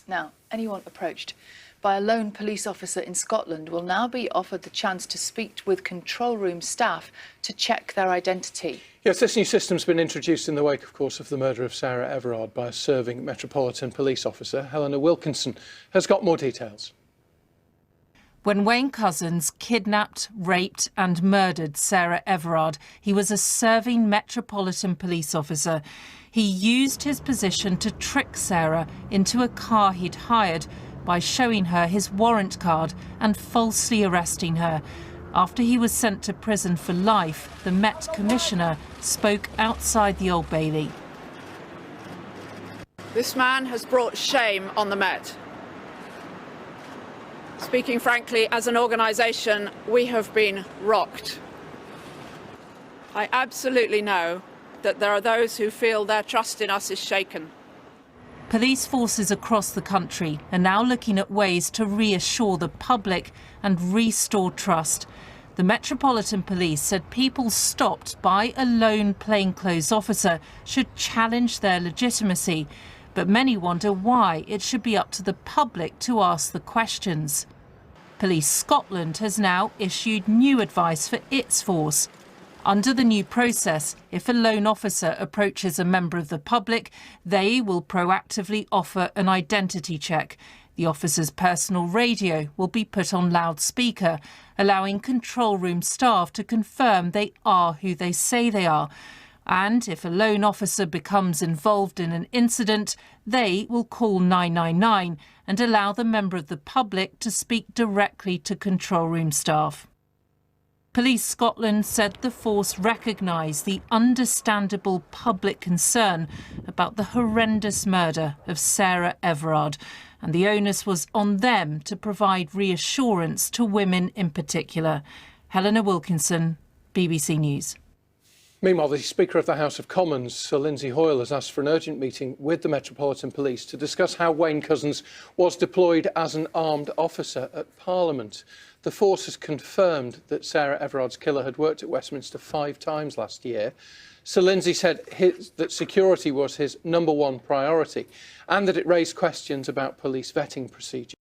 Now, anyone approached by a lone police officer in Scotland will now be offered the chance to speak with control room staff to check their identity. Yes, this new system's been introduced in the wake, of course, of the murder of Sarah Everard by a serving Metropolitan Police officer. Helena Wilkinson has got more details. When Wayne Couzens kidnapped, raped and murdered Sarah Everard, he was a serving Metropolitan Police officer. He used his position to trick Sarah into a car he'd hired by showing her his warrant card and falsely arresting her. After he was sent to prison for life, the Met Commissioner spoke outside the Old Bailey. This man has brought shame on the Met. Speaking frankly, as an organisation, we have been rocked. I absolutely know that there are those who feel their trust in us is shaken. Police forces across the country are now looking at ways to reassure the public and restore trust. The Metropolitan Police said people stopped by a lone plainclothes officer should challenge their legitimacy, but many wonder why it should be up to the public to ask the questions. Police Scotland has now issued new advice for its force. Under the new process, if a lone officer approaches a member of the public, they will proactively offer an identity check. The officer's personal radio will be put on loudspeaker, allowing control room staff to confirm they are who they say they are. And if a lone officer becomes involved in an incident, they will call 999 and allow the member of the public to speak directly to control room staff. Police Scotland said the force recognised the understandable public concern about the horrendous murder of Sarah Everard, and the onus was on them to provide reassurance to women in particular. Helena Wilkinson, BBC News. Meanwhile, the Speaker of the House of Commons, Sir Lindsay Hoyle, has asked for an urgent meeting with the Metropolitan Police to discuss how Wayne Couzens was deployed as an armed officer at Parliament. The force has confirmed that Sarah Everard's killer had worked at Westminster 5 times last year. Sir Lindsay said that security was his #1 priority and that it raised questions about police vetting procedures.